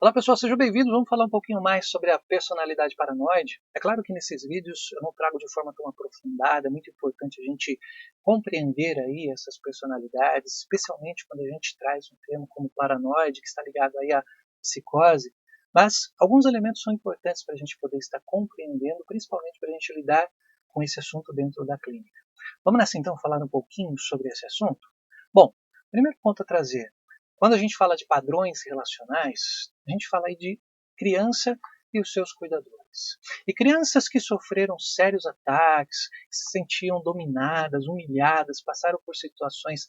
Olá pessoal, sejam bem-vindos. Vamos falar um pouquinho mais sobre a personalidade paranoide. É claro que nesses vídeos eu não trago de forma tão aprofundada, é muito importante a gente compreender aí essas personalidades, especialmente quando a gente traz um termo como paranoide, que está ligado aí à psicose. Mas alguns elementos são importantes para a gente poder estar compreendendo, principalmente para a gente lidar com esse assunto dentro da clínica. Vamos nessa então falar um pouquinho sobre esse assunto? Bom, primeiro ponto a trazer. Quando a gente fala de padrões relacionais, a gente fala aí de criança e os seus cuidadores. E crianças que sofreram sérios ataques, que se sentiam dominadas, humilhadas, passaram por situações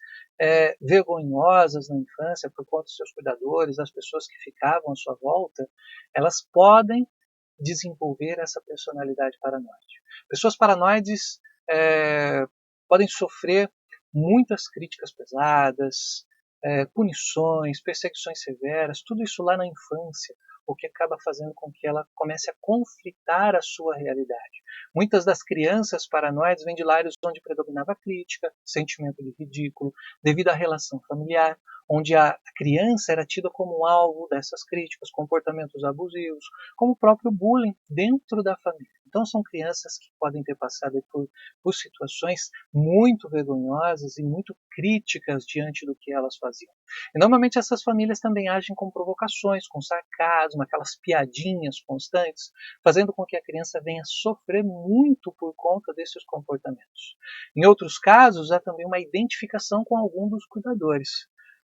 vergonhosas na infância por conta dos seus cuidadores, das pessoas que ficavam à sua volta, elas podem desenvolver essa personalidade paranoide. Pessoas paranoides podem sofrer muitas críticas pesadas, punições, perseguições severas, tudo isso lá na infância, o que acaba fazendo com que ela comece a conflitar a sua realidade. Muitas das crianças paranoides vêm de lares onde predominava a crítica, sentimento de ridículo, devido à relação familiar, onde a criança era tida como alvo dessas críticas, comportamentos abusivos, como o próprio bullying dentro da família. Então são crianças que podem ter passado por situações muito vergonhosas e muito críticas diante do que elas faziam. E normalmente essas famílias também agem com provocações, com sarcasmo, aquelas piadinhas constantes, fazendo com que a criança venha sofrer muito por conta desses comportamentos. Em outros casos, há também uma identificação com algum dos cuidadores.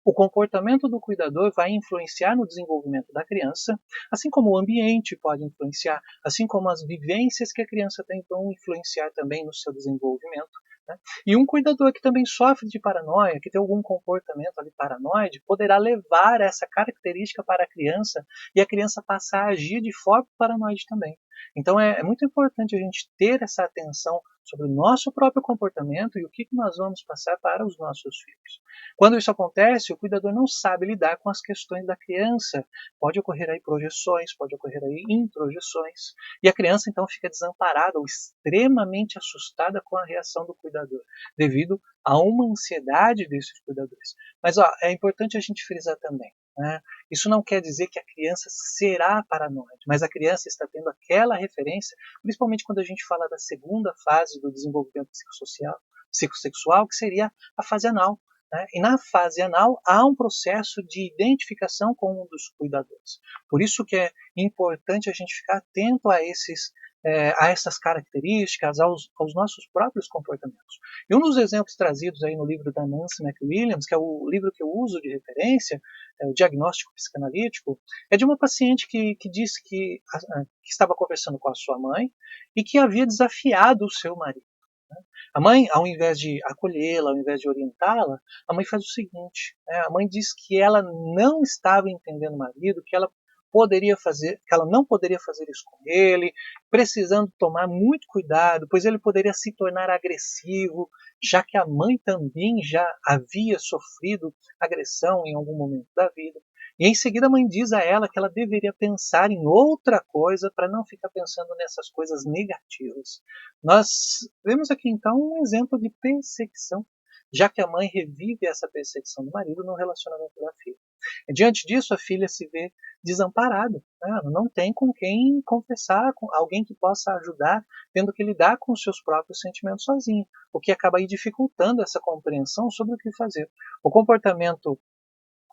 O comportamento do cuidador vai influenciar no desenvolvimento da criança, assim como o ambiente pode influenciar, assim como as vivências que a criança tem vão influenciar também no seu desenvolvimento. Né? E um cuidador que também sofre de paranoia, que tem algum comportamento ali paranoide, poderá levar essa característica para a criança e a criança passar a agir de forma paranoide também. Então é muito importante a gente ter essa atenção sobre o nosso próprio comportamento e o que nós vamos passar para os nossos filhos. Quando isso acontece, o cuidador não sabe lidar com as questões da criança. Pode ocorrer aí projeções, pode ocorrer aí introjeções, e a criança então fica desamparada ou extremamente assustada com a reação do cuidador, devido a uma ansiedade desses cuidadores. Mas é importante a gente frisar também, né? Isso não quer dizer que a criança será paranoide, mas a criança está tendo aquela referência, principalmente quando a gente fala da segunda fase do desenvolvimento psicossexual, que seria a fase anal. Né? E na fase anal há um processo de identificação com um dos cuidadores. Por isso que é importante a gente ficar atento a essas características, aos nossos próprios comportamentos. E um dos exemplos trazidos aí no livro da Nancy McWilliams, que é o livro que eu uso de referência, o Diagnóstico Psicanalítico, é de uma paciente que disse que estava conversando com a sua mãe e que havia desafiado o seu marido. A mãe, ao invés de acolhê-la, ao invés de orientá-la, a mãe faz o seguinte, né? A mãe diz que ela não estava entendendo o marido, que ela não poderia fazer isso com ele, precisando tomar muito cuidado, pois ele poderia se tornar agressivo, já que a mãe também já havia sofrido agressão em algum momento da vida. E em seguida a mãe diz a ela que ela deveria pensar em outra coisa para não ficar pensando nessas coisas negativas. Nós vemos aqui então um exemplo de perseguição, já que a mãe revive essa perseguição do marido no relacionamento da filha. E, diante disso, a filha se vê desamparada. Né? Ela não tem com quem confessar, com alguém que possa ajudar, tendo que lidar com os seus próprios sentimentos sozinha, o que acaba aí dificultando essa compreensão sobre o que fazer. O comportamento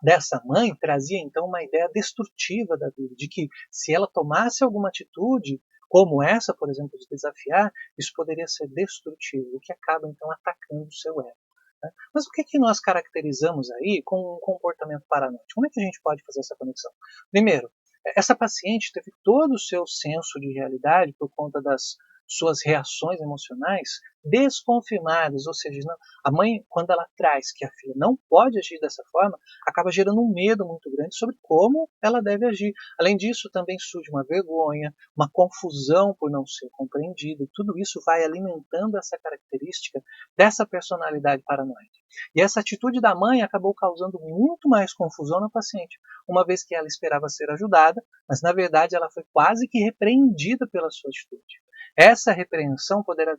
dessa mãe trazia então uma ideia destrutiva da vida, de que se ela tomasse alguma atitude, como essa, por exemplo, de desafiar, isso poderia ser destrutivo, o que acaba então atacando o seu ego. Né? Mas o que nós caracterizamos aí com um comportamento paranoide? Como é que a gente pode fazer essa conexão? Primeiro, essa paciente teve todo o seu senso de realidade por conta das suas reações emocionais desconfirmadas, ou seja, a mãe, quando ela traz que a filha não pode agir dessa forma, acaba gerando um medo muito grande sobre como ela deve agir. Além disso, também surge uma vergonha, uma confusão por não ser compreendida, e tudo isso vai alimentando essa característica dessa personalidade paranoide. E essa atitude da mãe acabou causando muito mais confusão na paciente, uma vez que ela esperava ser ajudada, mas na verdade ela foi quase que repreendida pela sua atitude. Essa repreensão poderá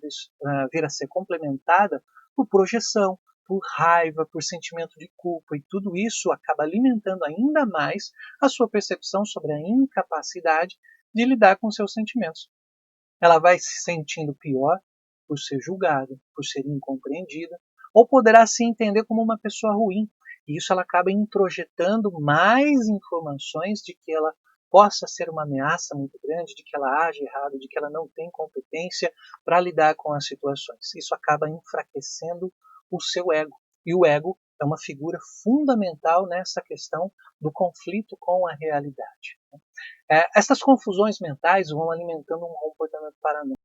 vir a ser complementada por projeção, por raiva, por sentimento de culpa, e tudo isso acaba alimentando ainda mais a sua percepção sobre a incapacidade de lidar com seus sentimentos. Ela vai se sentindo pior por ser julgada, por ser incompreendida, ou poderá se entender como uma pessoa ruim. E isso ela acaba introjetando mais informações de que ela possa ser uma ameaça muito grande, de que ela age errado, de que ela não tem competência para lidar com as situações. Isso acaba enfraquecendo o seu ego. E o ego é uma figura fundamental nessa questão do conflito com a realidade. Essas confusões mentais vão alimentando um comportamento paranoico,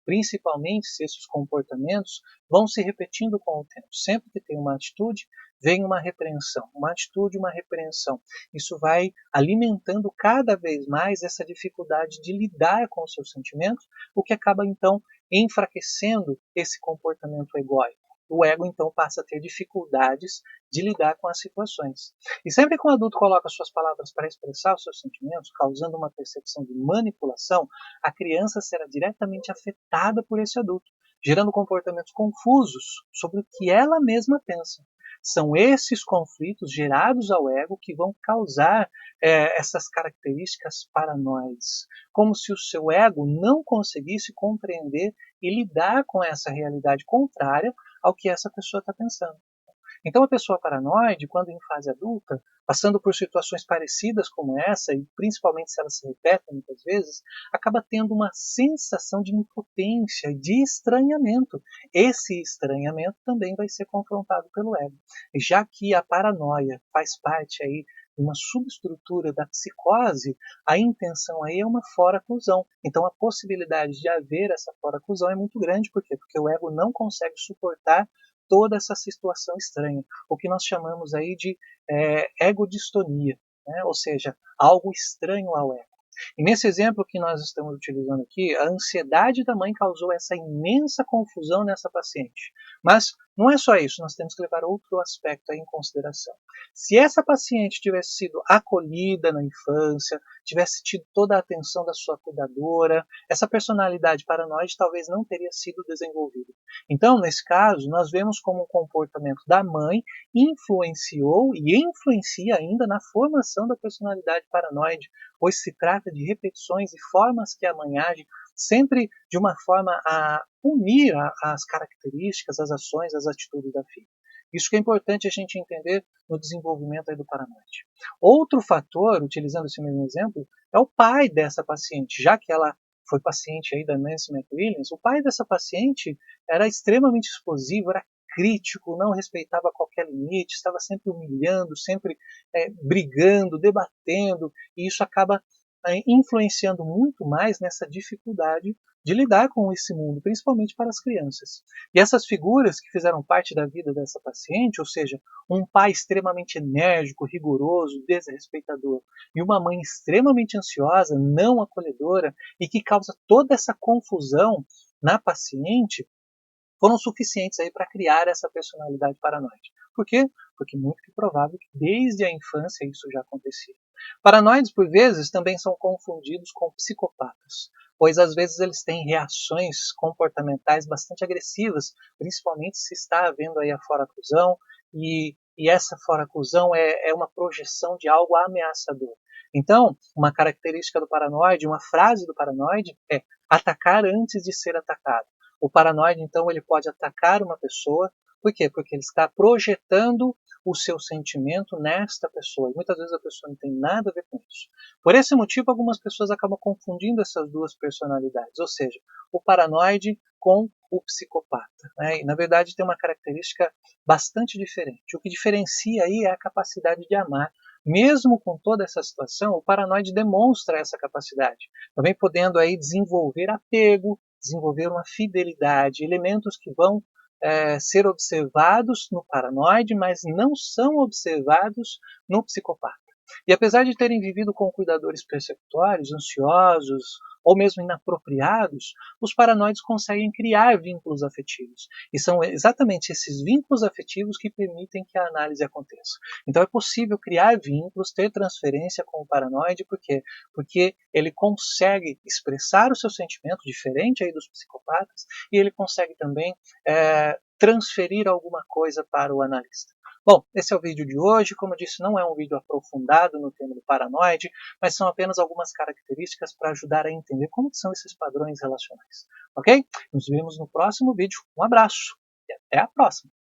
principalmente se esses comportamentos vão se repetindo com o tempo. Sempre que tem uma atitude, vem uma repreensão. Uma atitude, uma repreensão. Isso vai alimentando cada vez mais essa dificuldade de lidar com os seus sentimentos, o que acaba, então, enfraquecendo esse comportamento egóico. O ego, então, passa a ter dificuldades de lidar com as situações. E sempre que um adulto coloca suas palavras para expressar os seus sentimentos, causando uma percepção de manipulação, a criança será diretamente afetada por esse adulto, gerando comportamentos confusos sobre o que ela mesma pensa. São esses conflitos gerados ao ego que vão causar essas características paranoides, como se o seu ego não conseguisse compreender e lidar com essa realidade contrária ao que essa pessoa está pensando. Então, a pessoa paranoide, quando em fase adulta, passando por situações parecidas como essa, e principalmente se elas se repetem muitas vezes, acaba tendo uma sensação de impotência, de estranhamento. Esse estranhamento também vai ser confrontado pelo ego. Já que a paranoia faz parte aí de uma subestrutura da psicose, a intenção aí é uma foraclusão. Então, a possibilidade de haver essa foraclusão é muito grande. Por quê? Porque o ego não consegue suportar toda essa situação estranha, o que nós chamamos aí de egodistonia, né? Ou seja, algo estranho ao ego. E nesse exemplo que nós estamos utilizando aqui, a ansiedade da mãe causou essa imensa confusão nessa paciente. Mas não é só isso, nós temos que levar outro aspecto aí em consideração. Se essa paciente tivesse sido acolhida na infância, tivesse tido toda a atenção da sua cuidadora, essa personalidade paranoide talvez não teria sido desenvolvida. Então, nesse caso, nós vemos como o comportamento da mãe influenciou e influencia ainda na formação da personalidade paranoide, pois se trata de repetições e formas que a mãe age, sempre de uma forma a unir as características, as ações, as atitudes da filha. Isso que é importante a gente entender no desenvolvimento aí do paranoide. Outro fator, utilizando esse mesmo exemplo, é o pai dessa paciente, já que ela foi paciente aí da Nancy McWilliams, o pai dessa paciente era extremamente explosivo, era crítico, não respeitava qualquer limite, estava sempre humilhando, sempre brigando, debatendo, e isso acaba influenciando muito mais nessa dificuldade de lidar com esse mundo, principalmente para as crianças. E essas figuras que fizeram parte da vida dessa paciente, ou seja, um pai extremamente enérgico, rigoroso, desrespeitador, e uma mãe extremamente ansiosa, não acolhedora, e que causa toda essa confusão na paciente, foram suficientes aí para criar essa personalidade paranoide. Por quê? Porque muito que provável que desde a infância isso já acontecia. Paranoides, por vezes, também são confundidos com psicopatas, pois às vezes eles têm reações comportamentais bastante agressivas, principalmente se está havendo aí a foraclusão, e essa foraclusão é uma projeção de algo ameaçador. Então, uma característica do paranoide, uma frase do paranoide é atacar antes de ser atacado. O paranoide, então, ele pode atacar uma pessoa. Por quê? Porque ele está projetando o seu sentimento nesta pessoa. E muitas vezes a pessoa não tem nada a ver com isso. Por esse motivo, algumas pessoas acabam confundindo essas duas personalidades. Ou seja, o paranoide com o psicopata. Né? E, na verdade, tem uma característica bastante diferente. O que diferencia aí é a capacidade de amar. Mesmo com toda essa situação, o paranoide demonstra essa capacidade. Também podendo aí desenvolver apego, desenvolver uma fidelidade, elementos que vão ser observados no paranoide, mas não são observados no psicopata. E apesar de terem vivido com cuidadores persecutórios, ansiosos, ou mesmo inapropriados, os paranoides conseguem criar vínculos afetivos. E são exatamente esses vínculos afetivos que permitem que a análise aconteça. Então é possível criar vínculos, ter transferência com o paranoide, por quê? Porque ele consegue expressar o seu sentimento, diferente aí dos psicopatas, e ele consegue também transferir alguma coisa para o analista. Bom, esse é o vídeo de hoje. Como eu disse, não é um vídeo aprofundado no tema do paranoide, mas são apenas algumas características para ajudar a entender como são esses padrões relacionais. Ok? Nos vemos no próximo vídeo. Um abraço e até a próxima!